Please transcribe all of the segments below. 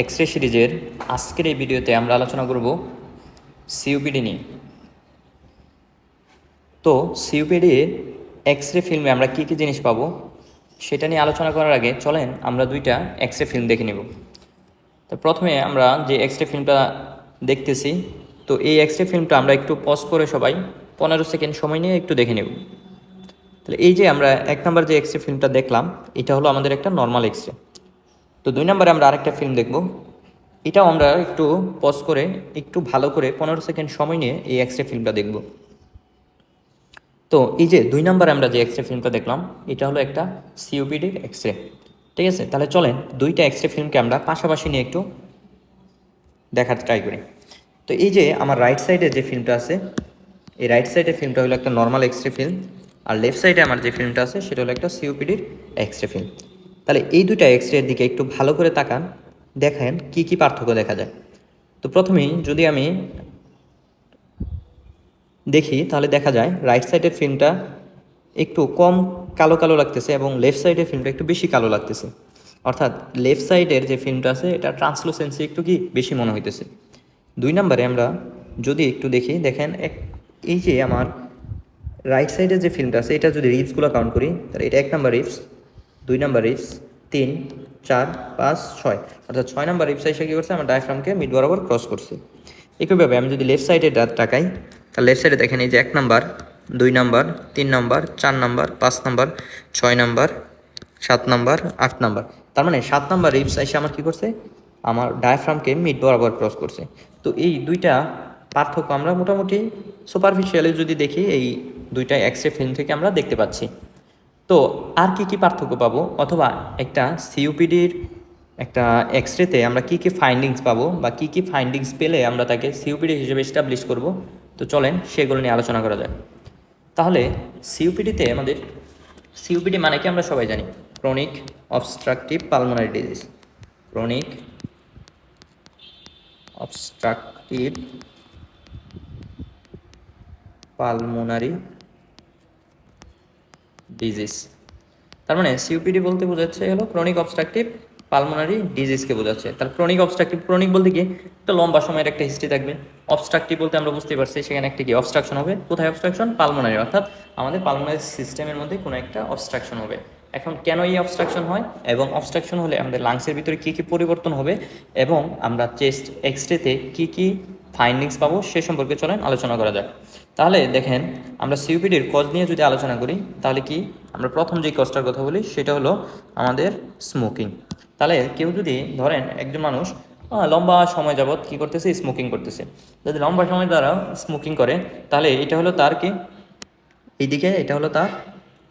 X ray সিরিজের আজকের এই ভিডিওতে আমরা আলোচনা করব সিওপিডি নিয়ে। তো সিওপিডির এক্স রে ফিল্মে আমরা কী কী জিনিস পাবো সেটা নিয়ে আলোচনা করার আগে চলেন আমরা দুইটা এক্স রে ফিল্ম দেখে নেব। তো প্রথমে আমরা যে এক্স রে ফিল্মটা দেখতেছি, তো এই এক্স রে ফিল্মটা আমরা একটু পজ করে সবাই 15 সেকেন্ড সময় নিয়ে একটু দেখে নেব। তাহলে এই যে আমরা 1 নম্বর যে এক্স রে ফিল্মটা দেখলাম, এটা হলো আমাদের একটা নর্মাল এক্স রে। তো 2 নম্বরে আমরা আরেকটা ফিল্ম দেখব, এটাও আমরা একটু পজ করে একটু ভালো করে 15 সেকেন্ড সময় নিয়ে এই এক্স রে ফিল্মটা দেখব। তো এই যে 2 নম্বরে আমরা যে এক্স রে ফিল্মটা দেখলাম, এটা হলো একটা সিওপিডির এক্স রে। ঠিক আছে, তাহলে চলেন দুইটা এক্স রে ফিল্মকে আমরা পাশাপাশি নিয়ে একটু দেখার ট্রাই করি। তো এই যে আমার রাইট সাইডে যে ফিল্মটা আছে, এই রাইট সাইডের ফিল্মটা হলো একটা নর্মাল এক্স রে ফিল্ম, আর লেফট সাইডে আমার যে ফিল্মটা আছে সেটা হলো একটা সিওপিডির এক্স রে ফিল্ম। তাহলে এই দুইটা এক্স রের দিকে একটু ভালো করে তাকান, দেখেন কি কি পার্থক্য দেখা যায়। তো প্রথমেই যদি আমি দেখি তাহলে দেখা যায় রাইট সাইডের ফিল্মটা একটু কম কালো কালো লাগতেছে এবং লেফট সাইডের ফিল্মটা একটু বেশি কালো লাগতেছে। অর্থাৎ লেফট সাইডের যে ফিল্মটা আছে এটা ট্রান্সলুসেন্সি একটু কি বেশি মনে হইতেছে। 2 নম্বরে আমরা যদি একটু দেখি, দেখেন এই যে আমার রাইট সাইডের যে ফিল্মটা আছে এটা যদি রিপসগুলো কাউন্ট করি তাহলে এটা 1 নম্বর রিপস, 2 নম্বর রিপস, 3, 4, 5, 6, অর্থাৎ 6 নম্বর রিপস এসে কী করছে, আমার ডায়াফ্রামকে মিড বরাবর ক্রস করছে। একইভাবে আমি যদি লেফট সাইডে তাকাই তাহলে লেফট সাইডে দেখেন এই যে 1 নম্বর, 2 নম্বর, 3 নম্বর, 4 নম্বর, 5 নম্বর, 6 নম্বর, 7 নম্বর, 8 নম্বর। তার মানে 7 নম্বর রিপস এসে আমার কী করছে, আমার ডায়াফ্রামকে মিড বরাবর ক্রস করছে। তো এই দুইটা পার্থক্য আমরা মোটামুটি সুপারফিশিয়ালি যদি দেখি এই দুইটা এক্স রে ফিল্ম থেকে আমরা দেখতে পাচ্ছি। তো আর কি কি পার্থক্য পাবো, অথবা একটা সিওপিডির একটা এক্স রেতে আমরা কি কি ফাইন্ডিংস পাবো বা কি কি ফাইন্ডিংস পেলে আমরা তাকে সিওপিডি হিসেবে এস্টাবলিশ করব, তো চলেন সেগুলো নিয়ে আলোচনা করা যায়। তাহলে সিওপিডিতে আমাদের সিওপিডি মানে কি আমরা সবাই জানি, chronic obstructive pulmonary disease. Chronic obstructive pulmonary disease. তার মানে সিওপিডি বলতে বোঝাচ্ছে হলো ক্রনিক অবস্ট্রাকটিভ পালমোনারি ডিজিজকে বোঝাচ্ছে। তার ক্রনিক অবস্ট্রাকটিভ, ক্রনিক বলতে কি একটা লম্বা সময়ের একটা হিস্ট্রি থাকবে। অবস্ট্রাকটিভ বলতে আমরা বুঝতে পারছি সেখানে একটা কি অবস্ট্রাকশন হবে, কোথায় অবস্ট্রাকশন, পালমোনারি, অর্থাৎ আমাদের পালমোনারি সিস্টেমের মধ্যে কোনো একটা অবস্ট্রাকশন হবে। এখন কেন এই অবস্ট্রাকশন হয় এবং অবস্ট্রাকশন হলে আমাদের লাংসের ভিতরে কী কী পরিবর্তন হবে এবং আমরা চেস্ট এক্সরেতে কী কী ফাইন্ডিংস পাবো সে সম্পর্কে চলেন আলোচনা করা যাক। তাহলে দেখেন আমরা সিওপিডির কজ নিয়ে যদি আলোচনা করি তাহলে কি আমরা প্রথম যে কজটার কথা বলি সেটা হলো আমাদের স্মোকিং। তাহলে কেউ যদি ধরেন একজন মানুষ লম্বা সময় যাবৎ কী করতেছে, স্মোকিং করতেছে, যদি লম্বা সময় দ্বারা স্মোকিং করে তাহলে এটা হলো তার কি, এইদিকে এটা হলো তার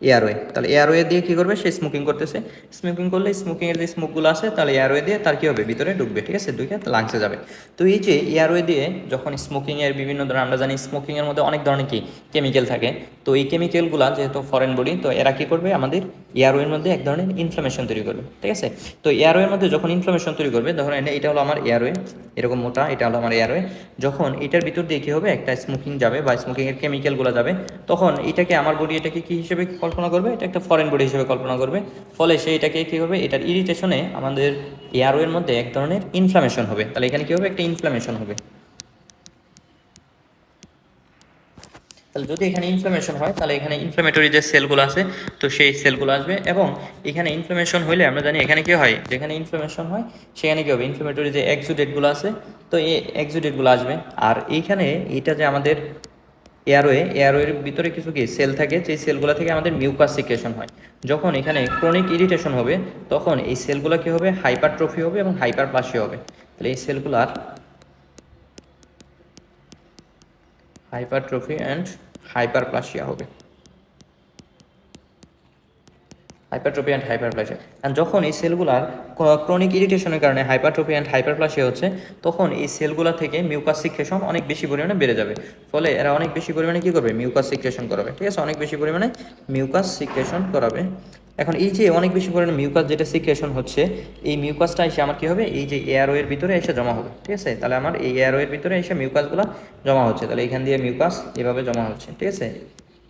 এয়ারওয়ে। তাহলে এয়ারওয়ে দিয়ে কী করবে, সে স্মোকিং করতেছে, স্মোকিং করলে স্মোকিংয়ের যে স্মোকগুলো আছে তাহলে এয়ারওয়ে দিয়ে তার কী হবে, ভিতরে ঢুকবে, ঠিক আছে, ঢুকে লাংসে যাবে। তো এই যে এয়ারওয়ে দিয়ে যখন স্মোকিংয়ের বিভিন্ন ধরনের, আমরা জানি স্মোকিংয়ের মধ্যে অনেক ধরনের কি কেমিক্যাল থাকে, তো এই কেমিক্যালগুলো যেহেতু ফরেন বডি, তো এরা কী করবে, আমাদের এয়ারওয়ের মধ্যে এক ধরনের ইনফ্লামেশন তৈরি করবে, ঠিক আছে। তো এয়ারওয়ের মধ্যে যখন ইনফ্লামেশন তৈরি করবে, ধরেন এটা হলো আমার এয়ারওয়ে, এরকম মোটা, এটা হলো আমার এয়ারওয়ে, যখন এটার ভিতর দিয়ে কী হবে, একটা স্মোকিং যাবে বা স্মোকিংয়ের কেমিক্যালগুলো যাবে, তখন এটাকে আমার বডি এটাকে কী হিসেবে কল্পনা করবে, এটা একটা ফরেন বডি হিসেবে কল্পনা করবে। ফলে সে এটাকে কী করবে, এটার ইরিটেশনে আমাদের এয়ারওয়ের মধ্যে এক ধরনের ইনফ্লামেশন হবে। তাহলে এখানে কী হবে, একটা ইনফ্লামেশন হবে। তাহলে যদি এখানে ইনফ্লামেশন হয় তাহলে এখানে ইনফ্লামেটরি যে সেলগুলো আছে তো সেই সেলগুলো আসবে, এবং এখানে ইনফ্লামেশন হইলে আমরা জানি এখানে কী হয়, যেখানে ইনফ্লামেশন হয় সেখানে কী হবে, ইনফ্লামেটরি যে এক্সুডেটগুলো আছে তো এই এক্সুডেটগুলো আসবে। আর এইখানে এটা যে আমাদের এয়ারওয়ের ভিতরে কিছু কি সেল থাকে, সেই সেলগুলো থেকে আমাদের মিউকাস সিক্রেশন হয়। যখন এখানে ক্রনিক ইরিটেশন হবে তখন এই সেলগুলো কী হবে, হাইপারট্রফি হবে এবং হাইপারপ্লাসিয়া হবে। তাহলে এই সেলগুলার হাইপারট্রফি অ্যান্ড হাইপারপ্লাসিয়া হবে, হাইপারট্রফি অ্যান্ড হাইপারপ্লাসিয়া। কারণ যখন এই সেলগুলার ক্রনিক ইরিটেশনের কারণে হাইপারট্রফি অ্যান্ড হাইপারপ্লাসিয়া হচ্ছে, তখন এই সেলগুলা থেকে মিউকাস সিক্রেশন অনেক বেশি পরিমাণে বেড়ে যাবে। ফলে এরা অনেক বেশি পরিমাণে কী করবে, মিউকাস সিক্রেশন করাবে, ঠিক আছে, অনেক বেশি পরিমাণে মিউকাস সিক্রেশন করাবে। এখন এই যে অনেক বেশি পরিমাণে মিউকাস যেটা সিক্রেশন হচ্ছে, এই মিউকাসটা এসে আমার কী হবে, এই যে এয়ারওয়ের ভিতরে এসে জমা হবে, ঠিক আছে। তাহলে আমার এই এয়ারওয়ের ভিতরে এসে মিউকাসগুলো জমা হচ্ছে, তাহলে এখান দিয়ে মিউকাস এভাবে জমা হচ্ছে, ঠিক আছে।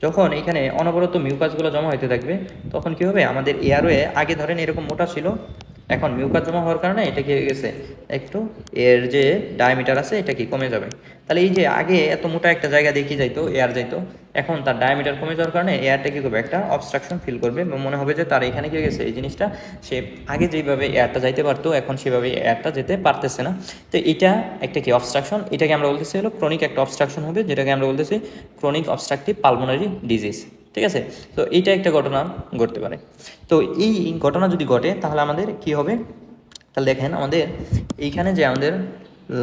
যখন এখানে অনবরত মিউকাসগুলো জমা হতে থাকবে তখন কী হবে, আমাদের এয়ারওয়ে আগে ধরেন এরকম মোটা ছিল, এখন মিউকাস জমা হওয়ার কারণে এটা কি হয়ে গেছে, একটু এর যে ডায়ামিটার আছে এটা কি কমে যাবে। তাহলে এই যে আগে এত মোটা একটা জায়গা দিয়ে কি যাইতো, এয়ার যাইতো, এখন তার ডায়ামিটার কমে যাওয়ার কারণে এয়ারটা কি করবে, একটা অবস্ট্রাকশন ফিল করবে, মনে হবে যে তার এখানে কি হয়ে গেছে এই জিনিসটা, সে আগে যেভাবে এয়ারটা যাইতে পারতো এখন সেভাবে এয়ারটা যেতে পারতেছে না। তো এটা একটা কি অবস্ট্রাকশন, এটাকে আমরা বলতেছি হলো ক্রনিক একটা অবস্ট্রাকশন হবে, যেটাকে আমরা বলতেছি ক্রনিক অবস্ট্রাকটিভ পালমোনারি ডিজিজ। ঠিক আছে, তো এইটা একটা ঘটনা ঘটতে পারে। তো এই ঘটনা যদি ঘটে তাহলে আমাদের কি হবে, তাহলে দেখেন আমাদের এইখানে যে আমাদের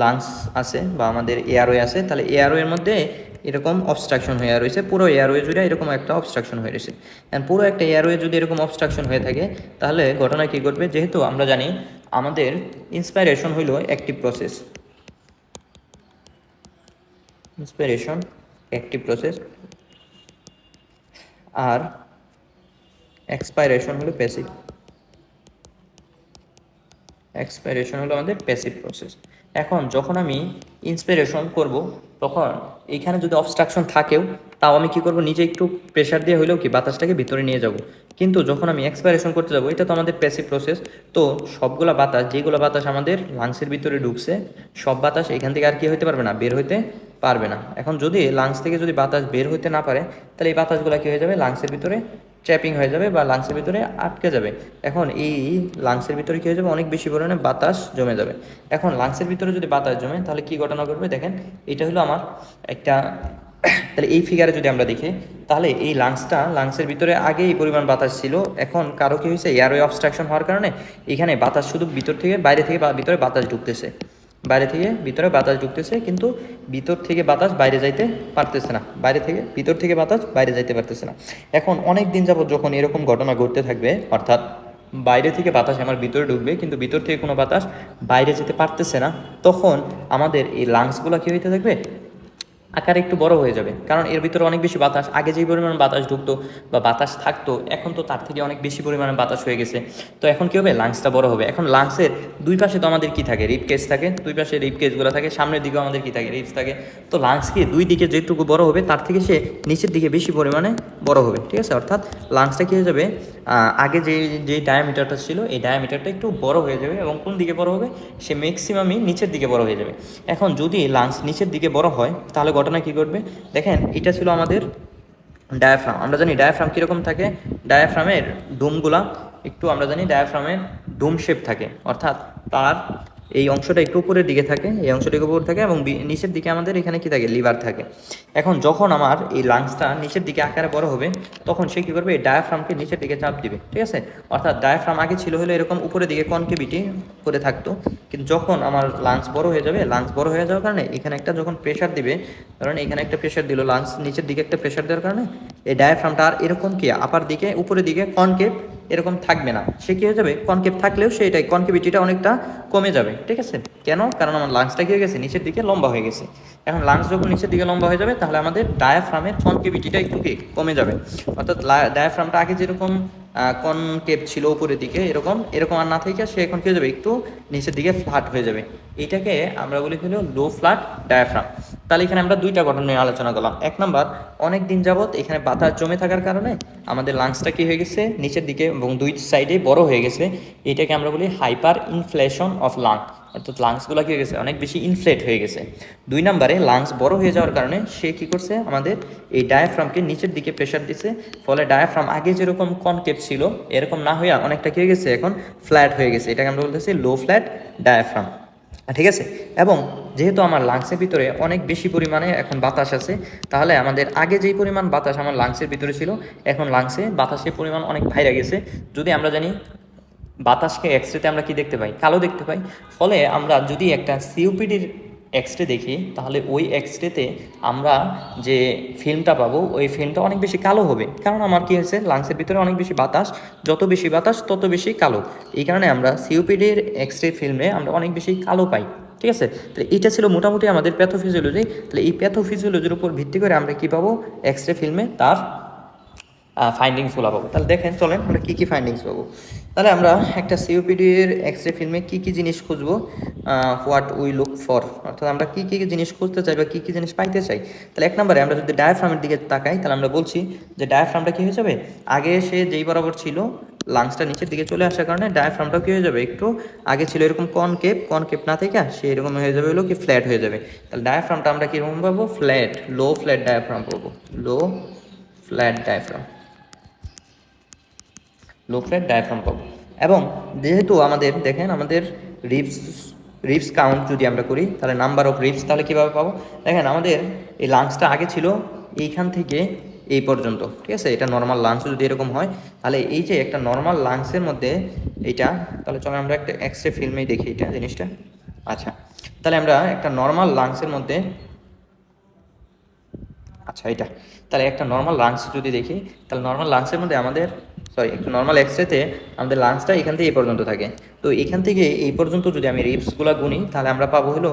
লাংস আছে বা আমাদের এয়ারওয়ে আছে, তাহলে এয়ারওয়ের মধ্যে এরকম অবস্ট্রাকশন হয়ে রয়েছে, পুরো এয়ারওয়ে জুড়ে এরকম একটা অবস্ট্রাকশন হয়ে রয়েছে। অ্যান্ড পুরো একটা এয়ারওয়ে যদি এরকম অবস্ট্রাকশন হয়ে থাকে তাহলে ঘটনা কী ঘটবে, যেহেতু আমরা জানি আমাদের ইন্সপাইরেশন হইল active process, inspiration active process, আর এক্সপাইরেশন হলো প্যাসিভ, এক্সপাইরেশন হলো আমাদের প্যাসিভ প্রসেস। এখন যখন আমি ইন্সপিরেশন করব তখন এইখানে যদি অবস্ট্রাকশন থাকেও তাও আমি কি করব, নিজে একটু প্রেশার দিয়ে হইলেও কি বাতাসটাকে ভিতরে নিয়ে যাব। কিন্তু যখন আমি এক্সপাইরেশন করতে যাব, এটা তো আমাদের প্যাসিভ প্রসেস, তো সবগুলা বাতাস, যেগুলো বাতাস আমাদের লাংসের ভিতরে ঢুকছে সব বাতাস এখান থেকে আর কি হইতে পারবে না, বের হইতে পারবে না। এখন যদি লাংস থেকে যদি বাতাস বের হইতে না পারে তাহলে এই বাতাসগুলো কী হয়ে যাবে, লাংসের ভিতরে ট্র্যাপিং হয়ে যাবে বা লাংসের ভিতরে আটকে যাবে। এখন এই লাংসের ভিতরে কী হয়ে যাবে, অনেক বেশি পরিমাণে বাতাস জমে যাবে। এখন লাংসের ভিতরে যদি বাতাস জমে তাহলে কী ঘটনা ঘটবে, দেখেন এটা হলো আমার একটা তাহলে এই ফিগারে যদি আমরা দেখি তাহলে এই লাংসের ভিতরে আগে এই পরিমাণ বাতাস ছিল, এখন কারো কী হয়েছে, এয়ারওয়ে অবস্ট্রাকশন হওয়ার কারণে এখানে বাতাস শুধু ভিতর থেকে বাইরে থেকে ভিতরে বাতাস ঢুকতেছে, বাইরে থেকে ভিতরে বাতাস ঢুকতেছে, কিন্তু ভিতর থেকে বাতাস বাইরে যাইতে পারতেছে না, বাইরে থেকে ভিতর থেকে বাতাস বাইরে যাইতে পারতেছে না। এখন অনেক দিন যাবত যখন এরকম ঘটনা ঘটতে থাকবে, অর্থাৎ বাইরে থেকে বাতাস আমার ভিতরে ঢুকবে কিন্তু ভিতর থেকে কোনো বাতাস বাইরে যেতে পারতেছে না, তখন আমাদের এই লাংসগুলো কী হইতে থাকবে, আকারে একটু বড় হয়ে যাবে। কারণ এর ভিতরে অনেক বেশি বাতাস, আগে যেই পরিমাণ বাতাস ঢুকতো বা বাতাস থাকতো এখন তো তার থেকে অনেক বেশি পরিমাণে বাতাস হয়ে গেছে। তো এখন কী হবে, লাংসটা বড় হবে। এখন লাংসের দুই পাশে তো আমাদের কী থাকে, রিপ কেস থাকে, দুই পাশে রিপ কেসগুলো থাকে, সামনের দিকেও আমাদের কী থাকে, রিপস থাকে। তো লাংস কি দুই দিকে যেটুকু বড় হবে তার থেকে সে নিচের দিকে বেশি পরিমাণে বড় হবে। ঠিক আছে, অর্থাৎ লাংসটা কী হয়ে যাবে, আগে যে ডায়ামিটারটা ছিল এই ডায়ামিটারটা একটু বড় হয়ে যাবে, এবং কোন দিকে বড় হবে, সে ম্যাক্সিমামই নিচের দিকে বড় হয়ে যাবে। এখন যদি লাংস নিচের দিকে বড় হয় তাহলে ঘটনা কী ঘটবে, দেখেন এটা ছিল আমাদের ডায়াফ্রাম। আমরা জানি ডায়াফ্রাম কীরকম থাকে, ডায়াফ্রামের ডোমগুলা একটু, আমরা জানি ডায়াফ্রামের ডোম শেপ থাকে, অর্থাৎ তার এই অংশটা একটু উপরের দিকে থাকে, এই অংশটা একটু উপর থাকে, এবং নিচের দিকে আমাদের এখানে কি থাকে, লিভার থাকে। এখন যখন আমার এই লাংসটা নিচের দিকে আকারে বড় হবে তখন সে কী করবে, এই ডায়াফ্রামকে নিচের দিকে চাপ দিবে। ঠিক আছে, অর্থাৎ ডায়াফ্রাম আগে ছিল হলো এরকম উপরের দিকে কনকেভিটি করে থাকতো, কিন্তু যখন আমার লাংস বড় হয়ে যাবে, লাংস বড় হয়ে যাওয়ার কারণে এখানে একটা যখন প্রেশার দিবে, কারণ এখানে একটা প্রেশার দিল, লাংস নিচের দিকে একটা প্রেশার দেওয়ার কারণে এই ডায়াফ্রামটা আর এরকম কি আপার দিকে উপরের দিকে কনকেভ এরকম থাকবে না, সে কী হয়ে যাবে, কনকেভ থাকলেও সেটাই কনকেভিটিটা অনেকটা কমে যাবে। ঠিক আছে, কেন, কারণ আমার লাংসটা কী হয়ে গেছে, নিচের দিকে লম্বা হয়ে গেছে। এখন লাংস যখন নিচের দিকে লম্বা হয়ে যাবে তাহলে আমাদের ডায়াফ্রামের কনকেভিটিটা একটু কি কমে যাবে, অর্থাৎ ডায়াফ্রামটা আগে যেরকম কনকেভ ছিল উপরের দিকে এরকম এরকম আর না থেকে সে এখন কী হয়ে যাবে, একটু নিচের দিকে ফ্ল্যাট হয়ে যাবে। এটাকে আমরা বলি হলো লো ফ্ল্যাট ডায়াফ্রাম। তাহলে এখানে আমরা দুইটা ঘটনা নিয়ে আলোচনা করলাম। এক নাম্বার, অনেক দিন যাবত এখানে বাতাস জমে থাকার কারণে আমাদের লাংসটা কী হয়ে গেছে, নিচের দিকে এবং দুই সাইডে বড় হয়ে গেছে, এটাকে আমরা বলি হাইপার ইনফ্লেশন অফ লাং, অর্থাৎ লাংসগুলো কী হয়ে গেছে, অনেক বেশি ইনফ্লেট হয়ে গেছে। দুই নম্বরে, লাংস বড় হয়ে যাওয়ার কারণে সে কী করছে, আমাদের এই ডায়াফ্রামকে নিচের দিকে প্রেশার দিছে, ফলে ডায়াফ্রাম আগে যেরকম কনকেভ ছিল এরকম না হয়ে অনেকটা কী হয়ে গেছে, এখন ফ্ল্যাট হয়ে গেছে। এটাকে আমরা বলতেছি লো ফ্ল্যাট ডায়াফ্রাম। ঠিক আছে, এবং যেহেতু আমার লাংসের ভিতরে অনেক বেশি পরিমাণে এখন বাতাস আছে, তাহলে আমাদের আগে যেই পরিমাণ বাতাস আমার লাংসের ভিতরে ছিল এখন লাংসে বাতাসের পরিমাণ অনেক বাইরে গেছে। যদি আমরা জানি বাতাসকে এক্সরেতে আমরা কি দেখতে পাই, কালো দেখতে পাই, ফলে আমরা যদি একটা সিওপিডির এক্সরে দেখি তাহলে ওই এক্সরেতে আমরা যে ফিল্মটা পাবো ওই ফিল্মটা অনেক বেশি কালো হবে, কারণ আমার কি হয়েছে, লাংসের ভিতরে অনেক বেশি বাতাস, যত বেশি বাতাস তত বেশি কালো। এই কারণে আমরা সিওপিডির এক্সরে ফিল্মে আমরা অনেক বেশি কালো পাই। ঠিক আছে, তাহলে এটা ছিল মোটামুটি আমাদের প্যাথোফিজিওলজি। তাহলে এই প্যাথোফিজিওলজির উপর ভিত্তি করে আমরা কী পাবো, এক্সরে ফিল্মে তার ফাইন্ডিংসগুলো পাবো। তাহলে দেখেন, চলেন আমরা কী কী ফাইন্ডিংস পাবো। তাহলে আমরা একটা সিওপিডির এক্সরে ফিল্মে কী কী জিনিস খুঁজবো, হোয়াট উই লুক ফর, অর্থাৎ আমরা কী কী জিনিস খুঁজতে চাই বা কী কী জিনিস পাইতে চাই। তাহলে এক নম্বরে আমরা যদি ডায়াফ্রামের দিকে তাকাই তাহলে আমরা বলছি যে ডায়াফ্রামটা কী হয়ে যাবে, আগে সে যেই বরাবর ছিল লাংসটা নিচের দিকে চলে আসার কারণে ডায়াফ্রামটাও কী হয়ে যাবে, একটু আগে ছিল এরকম কনকেভ না থেকে সে এরকম হয়ে যাবে হলো কি ফ্ল্যাট হয়ে যাবে। তাহলে ডায়াফ্রামটা আমরা কীরকম পাবো, ফ্ল্যাট, লো ফ্ল্যাট ডায়াফ্রাম পাবো, লো ফ্ল্যাট ডায়াফ্রাম, লো ফ্ল্যাট ডায়াফ্রাম পাবো। এবং যেহেতু আমাদের দেখেন আমাদের রিপস কাউন্ট যদি আমরা করি তাহলে নাম্বার অফ রিপস তাহলে কীভাবে পাবো, দেখেন আমাদের এই লাংসটা আগে ছিল এইখান থেকে এই পর্যন্ত, ঠিক আছে, এটা নর্মাল লাংস যদি এরকম হয় তাহলে এই যে একটা নর্মাল লাংসের মধ্যে এইটা, তাহলে চলো আমরা একটা এক্স রে ফিল্মেই দেখি এটা জিনিসটা। আচ্ছা, তাহলে আমরা একটা নর্মাল লাংসের মধ্যে, আচ্ছা এটা, তাহলে একটা নর্মাল লাংস যদি দেখি তাহলে নর্মাল লাংসের মধ্যে আমাদের একটা নর্মাল এক্সরেতে আমাদের লাংসটা এখান থেকে এই পর্যন্ত থাকে। তো এখান থেকে এই পর্যন্ত যদি আমি রিপসগুলো গুনি তাহলে আমরা পাবো হলো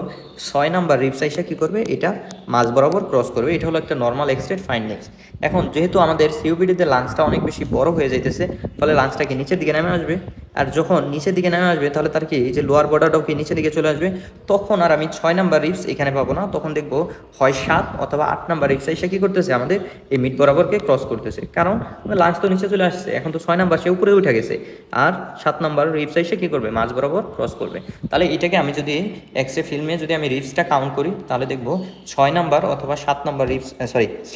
6 নাম্বার রিপস আইসা কী করবে, এটা মাঝ বরাবর ক্রস করবে। এটা হলো একটা নর্মাল এক্সরের ফাইন্ডিংস। এখন যেহেতু আমাদের সিওপিডিতে লাংসটা অনেক বেশি বড় হয়ে যাইতেছে, ফলে লাংসটা কি নিচের দিকে নেমে আসবে। আর যখন নিচের দিকে নেমে আসবে তাহলে তার কি এই যে লোয়ার বর্ডারটাও কি নিচের দিকে চলে আসবে। তখন আর আমি 6 নাম্বার রিপস এখানে পাবো না, তখন দেখবো হয় 7 অথবা 8 নাম্বার রিপস এসে কী করতেছে, আমাদের এই মিড বরাবরকে ক্রস করতেছে। কারণ লাঞ্চ তো নিচে চলে আসছে, এখন তো 6 নাম্বার সে উপরে উঠে গেছে, আর 7 নাম্বার রিপস এসে কী করবে, মাঝ বরাবর ক্রস করবে। তাহলে এটাকে আমি যদি এক্স রে ফিল্মে যদি আমি রিপসটা কাউন্ট করি তাহলে দেখবো 6 নাম্বার অথবা 7 নাম্বার রিপস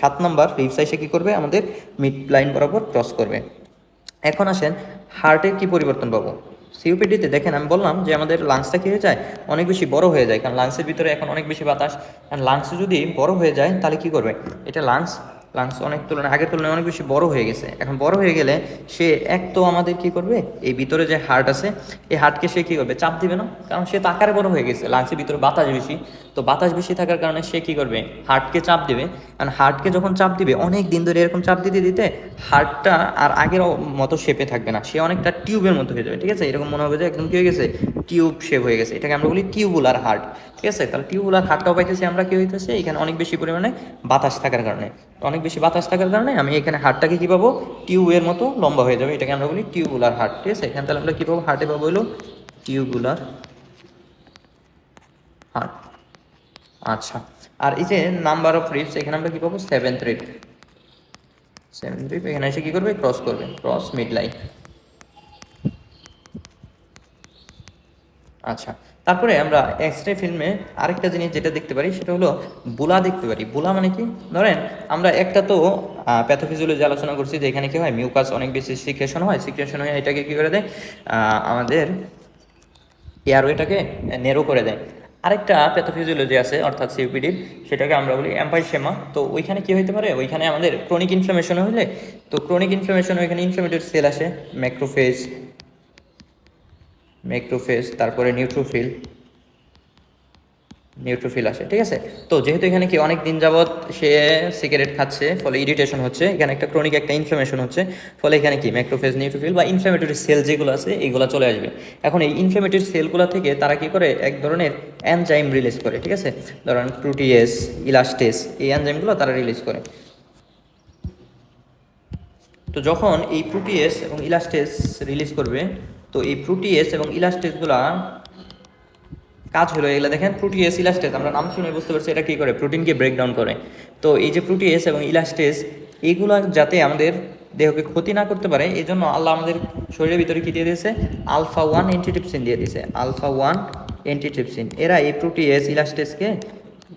7 নাম্বার রিপস এসে কী করবে, আমাদের মিড লাইন বরাবর ক্রস করবে। এখন আসেন হার্টের কি পরিবর্তন পাবো। সিওপিডিতে দেখেন আমি বললাম যে আমাদের লাংসটা কী হয়ে যায়, অনেক বেশি বড় হয়ে যায়, কারণ লাংসের ভিতরে এখন অনেক বেশি বাতাস। আর লাংস যদি বড় হয়ে যায় তাহলে কি করবে, এটা লাংস অনেক তুলনায় আগের তুলনায় অনেক বেশি বড় হয়ে গেছে। এখন বড় হয়ে গেলে সে এক তো আমাদের কি করবে, এই ভিতরে যে হার্ট আছে এই হার্টকে সে কী করবে, চাপ দিবে না, কারণ সে তো আকারে বড় হয়ে গেছে, লাংসের ভিতরে বাতাস বেশি। তো বাতাস বেশি থাকার কারণে সে কী করবে, হার্টকে চাপ দেবে। কারণ হার্টকে যখন চাপ দিবে অনেক দিন ধরে এরকম চাপ দিতে দিতে হার্টটা আর আগের মতো শেপে থাকবে না, সে অনেকটা টিউবের মতো হয়ে যাবে। ঠিক আছে, এরকম মনে হবে যে একদম কী হয়ে গেছে, টিউব শেপ হয়ে গেছে। এটাকে আমরা বলি টিউবুলার হার্ট। ঠিক আছে, তাহলে টিউবুলার হার্টটাও পাইতেছি আমরা, কী হইতেছে এখানে অনেক বেশি পরিমাণে বাতাস থাকার কারণে, অনেক বেশি বাতাস থাকার কারণে আমি এখানে হার্টটাকে কী পাবো, টিউবের মতো লম্বা হয়ে যাবে। এটাকে আমরা বলি টিউবুলার হার্ট। ঠিক আছে, এখানে তাহলে আমরা কী পাবো, হার্টে পাবো হলো টিউবুলার হার্ট। আচ্ছা, আর এই যে নাম্বার অফ রিপস এখানে আমরা কী পাবো, 7th রিপ। এখানে এসে কী করবে, ক্রস করবে, ক্রস মিড লাইন। আচ্ছা, তারপরে আমরা এক্স রে ফিল্মে আরেকটা জিনিস যেটা দেখতে পারি সেটা হলো বুলা দেখতে পারি। বুলা মানে কি, ধরেন আমরা একটা তো প্যাথোফিজিওলজি আলোচনা করছি যে এখানে কী হয়, মিউকাস অনেক বেশি সিক্রেশন হয়, সিক্রেশন হয়ে এটাকে কী করে দেয়, আমাদের এয়ারওয়েটাকে নেরো করে দেয়। আরেকটা প্যাথোফিজিওলজি আছে অর্থাৎ সিওপিডির, সেটাকে আমরা বলি এম্পাইসেমা। তো ওইখানে কী হইতে পারে, ওইখানে আমাদের ক্রনিক ইনফ্লামেশন হইলে, তো ক্রনিক ইনফ্লামেশন ওইখানে ইনফ্লামেটরি সেল আসে, ম্যাক্রোফেজ, তারপরে নিউট্রোফিল আসে। ঠিক আছে, তো যেহেতু এখানে কি অনেক দিন যাবৎ সে সিগারেট খাচ্ছে, ফলে ইরিটেশন হচ্ছে, এখানে একটা ক্রনিক একটা ইনফ্লামেশন হচ্ছে, ফলে এখানে কি ম্যাক্রোফেজ, নিউট্রোফিল বা ইনফ্লামেটরি সেল যেগুলো আছে এইগুলো চলে আসবে। এখন এই ইনফ্লামেটরি সেলগুলো থেকে তারা কি করে, এক ধরনের এনজাইম রিলিজ করে। ঠিক আছে, ধরেন প্রোটিয়েস, ইলাস্টেস, এই এনজাইমগুলো তারা রিলিজ করে। তো যখন এই প্রোটিয়েস এবং ইলাস্টেস রিলিজ করবে, তো এই প্রোটিয়েস এবং ইলাস্টেসগুলা কাজ হলো এগুলো, দেখেন প্রোটিয়েস ইলাস্টেস আমরা নাম শুনে বুঝতে পারছি এটা কী করে, প্রোটিনকে ব্রেকডাউন করে। তো এই যে প্রোটিয়েস এবং ইলাস্টেস এইগুলো যাতে আমাদের দেহকে ক্ষতি না করতে পারে, এই জন্য আল্লাহ আমাদের শরীরের ভিতরে কী দিয়ে দিয়েছে, আলফা 1 অ্যান্টিট্রিপসিন দিয়ে দিয়েছে, আলফা 1 অ্যান্টিট্রিপসিন। এরা এই প্রোটিয়েস ইলাস্টেসকে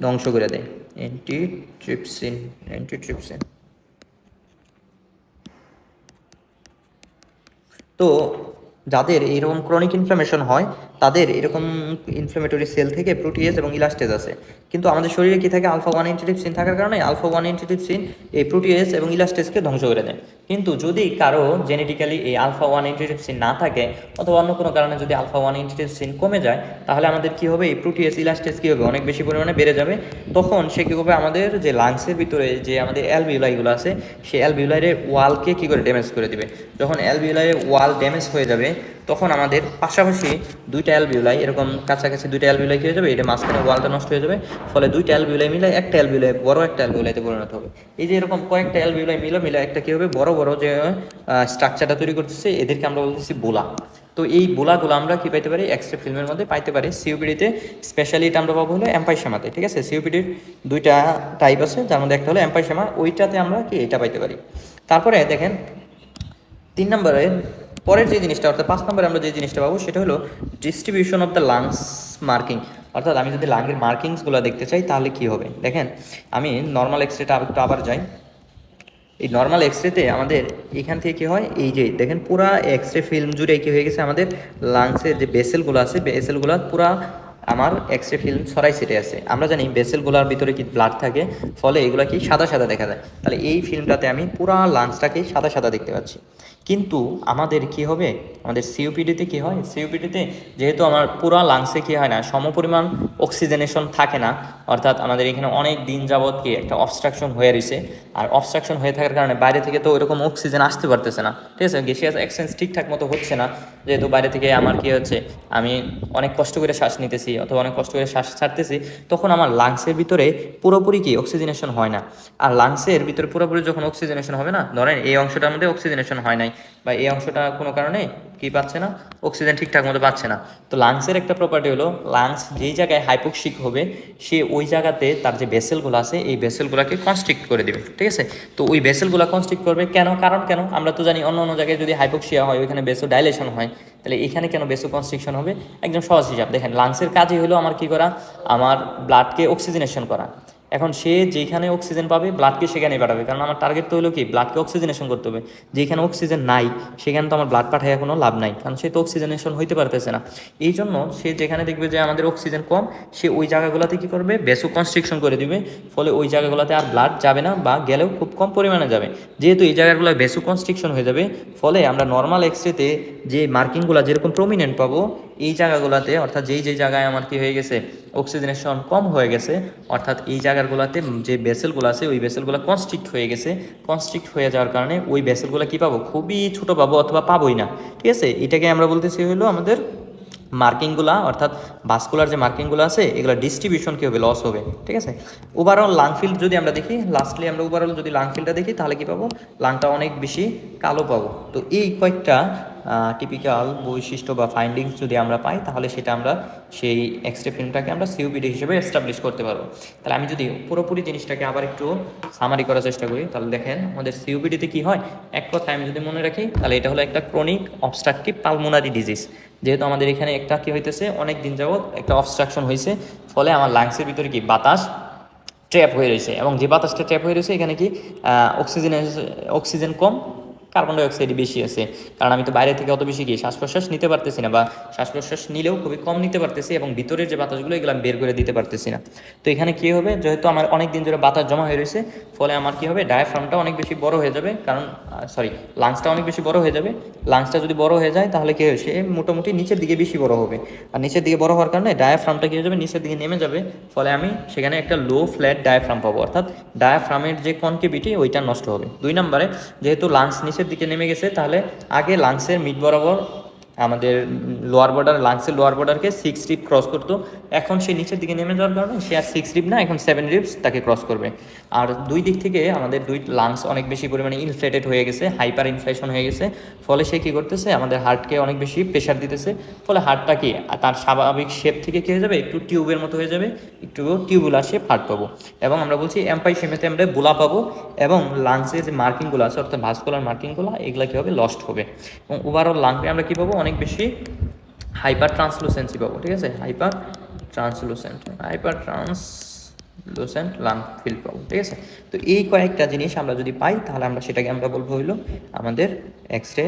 ধ্বংস করে দেয়, অ্যান্টিট্রিপসিন। তো যাদের এইরকম ক্রনিক ইনফ্লামেশন হয় তাদের এরকম ইনফ্লামেটরি সেল থেকে প্রোটিয়েস এবং ইলাস্টেজ আছে। কিন্তু আমাদের শরীরে কি থাকে, আলফা 1 অ্যান্টিট্রিপসিন থাকার কারণে আলফা 1 অ্যান্টিট্রিপসিন এই প্রোটিয়েস এবং ইলাস্টেজকে ধ্বংস করে দেয়। কিন্তু যদি কারো জেনেটিক্যালি এই আলফা 1 অ্যান্টিট্রিপসিন না থাকে অথবা অন্য কোনো কারণে যদি আলফা 1 অ্যান্টিট্রিপসিন কমে যায়, তাহলে আমাদের কী হবে, এই প্রোটিয়েস ইলাস্টেজ কী হবে, অনেক বেশি পরিমাণে বেড়ে যাবে। তখন সে কী হবে, আমাদের যে লাংসের ভিতরে যে আমাদের অ্যালভিউলাইগুলো আছে সেই অ্যালভিউলাইয়ের ওয়ালকে কী করে ড্যামেজ করে দিবে। যখন অ্যালভিউলাইয়ের ওয়াল ড্যামেজ হয়ে যাবে তখন আমাদের পাশাপাশি দুইটা অ্যালভিউলাই, এরকম কাছাকাছি দুইটা অ্যালভিউলাই কী হয়ে যাবে, এটা মাঝখানে ওয়ালটা নষ্ট হয়ে যাবে, ফলে দুইটা অ্যালভিউলাই মিলে একটা অ্যালভিউলাই বড় একটা অ্যালভিউলাইতে পরিণত হবে। এই যে এরকম কয়েকটা অ্যালভিউলাই মিলে একটা কী হবে, বড় বড় যে স্ট্রাকচারটা তৈরি করতেছে এদেরকে আমরা বলতেছি বোলা। তো এই বোলাগুলো আমরা কী পাইতে পারি, এক্স রে ফিল্মের মধ্যে পাইতে পারি। সিওপিডিতে স্পেশালি এটা আমরা পাবো হলো এম্পাইসেমাতে। ঠিক আছে, সিওপিডির দুইটা টাইপ আছে, যার মধ্যে একটা হলো এম্পাইসেমা, ওইটাতে আমরা কি এটা পাইতে পারি। তারপরে দেখেন 3 নম্বরে পরের যে জিনিসটা অর্থাৎ 5 নম্বরে আমরা যে জিনিসটা পাবো সেটা হলো distribution of the lungs marking. অর্থাৎ আমি যদি লাংয়ের মার্কিংসগুলো দেখতে চাই তাহলে কি হবে, দেখেন আমি নর্মাল এক্সরেটা একটু আবার যাই। এই নর্মাল এক্সরেতে আমাদের এখান থেকে কী হয়, এই যে দেখেন পুরা এক্সরে ফিল্ম জুড়ে কী হয়ে গেছে, আমাদের লাংসের যে বেসেলগুলো আছে বেসেলগুলো পুরা আমার এক্সরে ফিল্ম ছড়াই ছিটে আছে। আমরা জানি বেসেলগুলোর ভিতরে কি ব্লাড থাকে, ফলে এগুলো কি সাদা সাদা দেখা যায়। তাহলে এই ফিল্মটাতে আমি পুরা লাংসটাকে সাদা সাদা দেখতে পাচ্ছি। কিন্তু আমাদের কি হবে, আমাদের সিওপিডিতে কি হয়, সিওপিডিতে যেহেতু আমার পুরা লাংসে কি হয় না, সমপরিমাণ অক্সিজেনেশন থাকে না, অর্থাৎ আমাদের এখানে অনেক দিন যাবত কি একটা অবস্ট্রাকশন হয়ে রয়েছে। আর অবস্ট্রাকশন হয়ে থাকার কারণে বাইরে থেকে তো ওইরকম অক্সিজেন আসতে পারতেছে না, ঠিক আছে, গ্যাসিয়াস এক্সচেঞ্জ ঠিকঠাক মতো হচ্ছে না। যেহেতু বাইরে থেকে আমার কি হচ্ছে, আমি অনেক কষ্ট করে শ্বাস নিতেছি অথবা অনেক কষ্ট করে শ্বাস ছাড়তেছি, তখন আমার লাংসের ভিতরে পুরোপুরি কি অক্সিজেনেশন হয় না। আর লাংসের ভিতরে পুরোপুরি যখন অক্সিজেনেশন হবে না, ধরেন এই অংশটার মধ্যে অক্সিজেনেশন হয় নাই বা এই অংশটা কোনো কারণে কি পাচ্ছে না, অক্সিজেন ঠিকঠাক মতো পাচ্ছে না। তো লাংসের একটা প্রপার্টি হলো, লাংস যেই জায়গায় হাইপোক্সিক হবে সে ওই জায়গাতে তার যে ভেসেলগুলো আছে এই ভেসেলগুলোকে কনস্ট্রিক্ট করে দেবে, ঠিক আছে। তো ওই ভেসেলগুলো কনস্ট্রিক্ট করবে কেন, কারণ কেন, আমরা তো জানি অন্য অন্য জায়গায় যদি হাইপোক্সিয়া হয় ওইখানে বেসো ডাইলেশন হয়, তাহলে এখানে কেন বেসো কনস্ট্রিকশন হবে, একদম সহজ হিসাব। দেখেন লাংসের কাজই হলো আমার কি করা, আমার ব্লাডকে অক্সিজেনেশন করা। এখন সে যেখানে অক্সিজেন পাবে ব্লাডকে সেখানেই পাঠাবে, কারণ আমার টার্গেট তো হলো কি ব্লাডকে অক্সিজেনেশন করতে হবে। যেখানে অক্সিজেন নাই সেখানে তো আমার ব্লাড পাঠায় কোনো লাভ নাই, কারণ সে তো অক্সিজেনেশন হইতে পারতেছে না। এই জন্য সে যেখানে দেখবে যে আমাদের অক্সিজেন কম, সে ওই জায়গাগুলোতে কী করবে, বেসো কনস্ট্রিকশন করে দিবে। ফলে ওই জায়গাগুলোতে আর ব্লাড যাবে না বা গেলেও খুব কম পরিমাণে যাবে। যেহেতু এই জায়গাগুলো বেসো কনস্ট্রিকশন হয়ে যাবে, ফলে আমরা নর্মাল এক্সরেতে যে মার্কিংগুলো যেরকম প্রমিনেন্ট পাবো, এই জায়গাগুলোতে অর্থাৎ যেই জায়গায় আমার কি হয়ে গেছে, অক্সিজেনেশন কম হয়ে গেছে, অর্থাৎ এই জায়গাগুলোতে যে ভেসেলগুলো আছে ওই ভেসেলগুলো কনস্ট্রিক্ট হয়ে গেছে। কনস্ট্রিক্ট হয়ে যাওয়ার কারণে ওই ভেসেলগুলো কী পাবো, খুবই ছোটো পাবো অথবা পাবোই না, ঠিক আছে। এটাকে আমরা বলতেছি হলো আমাদের মার্কিংগুলা, অর্থাৎ ভাস্কুলার যে মার্কিংগুলো আছে এগুলো ডিস্ট্রিবিউশন কী হবে, লস হবে, ঠিক আছে। ওভারঅল লাং ফিল্ড যদি আমরা দেখি, লাস্টলি আমরা ওভারঅল যদি লাং ফিল্ডটা দেখি তাহলে কী পাবো, লাংটা অনেক বেশি কালো পাবো। তো এই কয়েকটা টিপিক্যাল বৈশিষ্ট্য বা ফাইন্ডিংস যদি আমরা পাই তাহলে সেটা আমরা সেই এক্সরে ফিল্মটাকে আমরা সিওপিডি হিসেবে এস্টাবলিশ করতে পারবো। তাহলে আমি যদি পুরোপুরি জিনিসটাকে আবার একটু সামারি করার চেষ্টা করি, তাহলে দেখেন আমাদের সিওপিডিতে কী হয়, এক কথায় আমি যদি মনে রাখি তাহলে এটা হলো একটা ক্রনিক অবস্ট্রাকটিভ পালমোনারি ডিজিজ। যেহেতু আমাদের এখানে একটা কী হইতেছে, অনেক দিন যাবত একটা অবস্ট্রাকশন হয়েছে, ফলে আমার লাংসের ভিতরে কি বাতাস ট্র্যাপ হয়ে রয়েছে, এবং যে বাতাসটা ট্র্যাপ হয়ে রয়েছে এখানে কি অক্সিজেন কম, কার্বন ডাইঅক্সাইড বেশি আছে। কারণ আমি তো বাইরে থেকে অত বেশি গিয়ে শ্বাস প্রশ্বাস নিতে পারতেছি না, বা শ্বাস প্রশ্বাস নিলেও খুবই কম নিতে পারতেছি, এবং ভিতরের যে বাতাসগুলো এগুলো আমি বের করে দিতে পারতেছি না। তো এখানে কী হবে, যেহেতু আমার অনেক দিন ধরে বাতাস জমা হয়ে রয়েছে, ফলে আমার কী হবে, ডায়াফ্রামটা অনেক বেশি বড় হয়ে যাবে, কারণ লাংসটা অনেক বেশি বড় হয়ে যাবে। লাংসটা যদি বড় হয়ে যায় তাহলে কী হবে, সে মোটামুটি নিচের দিকে বেশি বড় হবে, আর নিচের দিকে বড় হওয়ার কারণে ডায়াফ্রামটা কী হয়ে যাবে, নিচের দিকে নেমে যাবে। ফলে আমি সেখানে একটা লো ফ্ল্যাট ডায়াফ্রাম পাবো, অর্থাৎ ডায়াফ্রামের যে কনকেভিটি ওইটা নষ্ট হবে। 2 নম্বরে যেহেতু লাংস নিচের দিকে নেমে গেছে, তাহলে আগে লাংসের মিড বরাবর আমাদের লোয়ার বর্ডার, লাংসের লোয়ার বর্ডারকে 6 রিব ক্রস করতো, এখন সে নিচের দিকে নেমে যাওয়ার কারণে সে আর 6 রিব না, এখন 7 রিবস তাকে ক্রস করবে। আর দুই দিক থেকে আমাদের দুই লাংস অনেক বেশি পরিমাণে ইনফ্লেটেড হয়ে গেছে, হাইপার ইনফ্লেশন হয়ে গেছে, ফলে সে কী করতেছে, আমাদের হার্টকে অনেক বেশি প্রেশার দিতেছে। ফলে হার্টটা কি তার স্বাভাবিক শেপ থেকে কী হয়ে যাবে, একটু টিউবের মতো হয়ে যাবে, একটু টিউবুলার শেপ হার্ট পাবো। এবং আমরা বলছি এম্পাইসেমেতে আমরা বুলা পাবো, এবং লাংসের যে মার্কিংগুলো আছে অর্থাৎ ভাস্কুলার মার্কিংগুলো এগুলো কী হবে, লস্ট হবে। এবং ওভারঅল লাংকে আমরা কী পাবো, অনেক বেশি হাইপার ট্রান্সলুসেন্সি পাবো, ঠিক আছে, হাইপার ট্রান্সলুসেন্ট লাং ফিল পাবো, ঠিক আছে। তো এই কয়েকটা জিনিস আমরা যদি পাই তাহলে আমরা সেটাকে আমরা বলবো হইলো আমাদের এক্সরে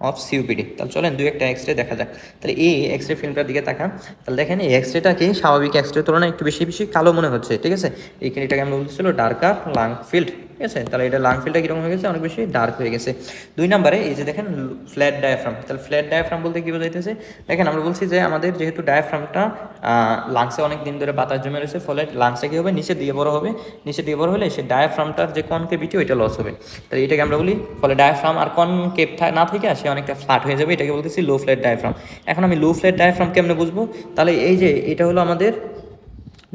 অফ সিওপিডি। তাহলে চলেন দুই একটা এক্সরে দেখা যাক। তাহলে এই এক্সরে ফিল্মটার দিকে তাকান, তাহলে দেখেন এই এক্সরেটাকে স্বাভাবিক এক্সরের তুলনায় একটু বেশি বেশি কালো মনে হচ্ছে, ঠিক আছে। এইখানে এটাকে আমরা বলতেছিল ডার্কার লাং ফিল্ড, ঠিক আছে। তাহলে এটা লাং ফিল্ডটা কীরকম হয়ে গেছে, অনেক বেশি ডার্ক হয়ে গেছে। 2 নম্বরে এই যে দেখেন ফ্ল্যাট ডায়াফ্রাম, তাহলে ফ্ল্যাট ডায়াফ্রাম বলতে কী বোঝাইতেছে, দেখেন আমরা বলছি যে আমাদের যেহেতু ডায়াফ্রামটা লাংসে অনেক দিন ধরে বাতাস জমে রয়েছে, ফলে লাংসে কী হবে, নিচের দিকে বড় হবে, নিচের দিকে বড় হলে সে ডায়াফ্রামটার যে কনকেভিটি ওইটা লস হবে। তাহলে এটাকে আমরা বলি, ফলে ডায়াফ্রাম আর কনকেভ না থেকে সে অনেকটা ফ্ল্যাট হয়ে যাবে, এটাকে বলতেছি লো ফ্ল্যাট ডায়াফ্রাম। এখন আমি লো ফ্ল্যাট ডায়াফ্রাম কেমনে বুঝবো, তাহলে এই যে এটা হলো আমাদের,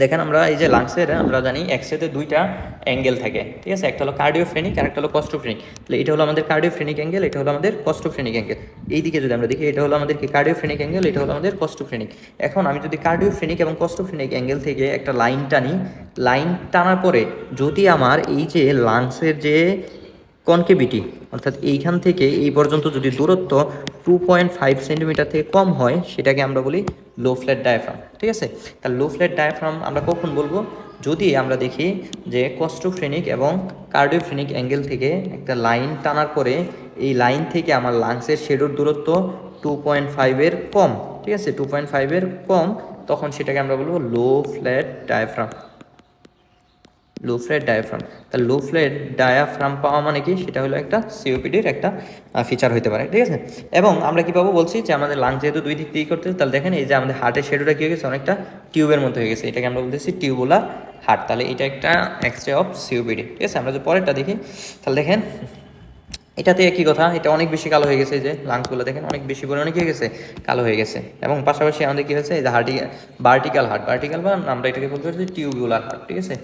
দেখেন আমরা এই যে লাংসের আমরা জানি এক্সরেতে দুইটা অ্যাঙ্গেল থাকে, ঠিক আছে, একটা হলো কার্ডিওফ্রেনিক আর একটা হলো কস্টোফ্রেনিক। তাহলে এটা হলো আমাদের কার্ডিওফ্রেনিক অ্যাঙ্গেল, এটা হলো আমাদের কস্টোফ্রেনিক অ্যাঙ্গেল। এই দিকে যদি আমরা দেখি এটা হলো আমাদের কি কার্ডিওফ্রেনিক অ্যাঙ্গেল, এটা হলো আমাদের কস্টোফ্রেনিক। এখন আমি যদি কার্ডিওফ্রেনিক এবং কস্টোফ্রেনিক অ্যাঙ্গেল থেকে একটা লাইন টানি, লাইন টানার পরে যদি আমার এই যে লাংসের যে কনকেভিটি অর্থাৎ এইখান থেকে এই পর্যন্ত যদি দূরত্ব 2.5 সেন্টিমিটার থেকে কম হয় সেটাকে আমরা বলি লো ফ্ল্যাট ডায়াফ্রাম। ঠিক আছে, তার লো ফ্ল্যাট ডায়াফ্রাম আমরা কখন বলবো? যদি আমরা দেখি যে কস্টোফ্রেনিক এবং কার্ডিওফ্রেনিক অ্যাঙ্গেল থেকে একটা লাইন টানার পরে এই লাইন থেকে আমার লাংসের শেডোর দূরত্ব 2.5-এর কম। ঠিক আছে, 2.5-এর কম, তখন সেটাকে আমরা বলবো লো ফ্ল্যাট ডায়াফ্রাম। লো ফ্ল্যাট ডায়াফ্রাম। তাহলে লো ফ্ল্যাট ডায়াফ্রাম পাওয়া মানে কি? সেটা হলো একটা সিওপিডির একটা ফিচার হতে পারে। ঠিক আছে, এবং আমরা কি পাবো বলছি যে আমাদের লাং যেহেতু দুই দিক দিয়েই করতে, তাহলে দেখেন এই যে আমাদের হার্টের শেডোটা কী হয়ে গেছে, অনেকটা টিউবের মতো হয়ে গেছে, এটাকে আমরা বলতেছি টিউবুলার হার্ট। তাহলে এটা একটা এক্সরে অফ সিওপিডি। ঠিক আছে, আমরা যদি পরেরটা দেখি তাহলে দেখেন এটাতে একই কথা, এটা অনেক বেশি কালো হয়ে গেছে, যে লাংসগুলো দেখেন অনেক বেশি পরিমাণে কী হয়ে গেছে, কালো হয়ে গেছে। এবং পাশাপাশি আমাদের কী হয়েছে, এই যে ভার্টিক্যাল হার্ট, ভার্টিক্যাল বা আমরা এটাকে বলতে পারছি টিউবুলার হার্ট। ঠিক আছে,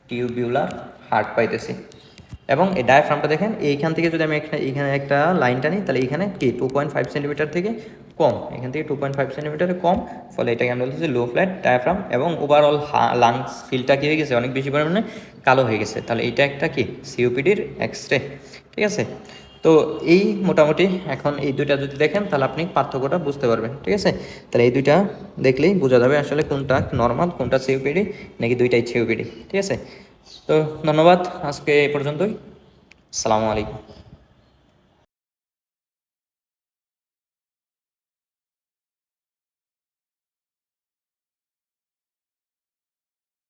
টিউবিউলার হার্ট পাইতেছি। এবং এই ডায়াফ্রামটা দেখেন এইখান থেকে যদি আমি এইখানে একটা লাইন টানি, তাহলে এইখানে কি 2.5 সেন্টিমিটার থেকে কম, এখান থেকে 2.5 সেন্টিমিটারের কম, ফলে এটাকে আমরা বলতেছি লো ফ্ল্যাট ডায়াফ্রাম। এবং ওভারঅল লাংস ফিলটা কী হয়ে গেছে, অনেক বেশি পরিমাণে কালো হয়ে গেছে। তাহলে এইটা একটা কি সিওপিডির এক্সরে। ঠিক আছে, তো এই মোটামুটি এখন এই দুইটা যদি দেখেন তাহলে আপনি পার্থক্যটা বুঝতে পারবেন। ঠিক আছে, তাহলে এই দুইটা দেখলেই বোঝা যাবে আসলে কোনটা নর্মাল, কোনটা সিওপিডি, নাকি দুইটাই সিওপিডি। ঠিক আছে, তো ধন্যবাদ, আজকে এ পর্যন্তই। আসসালামু আলাইকুম।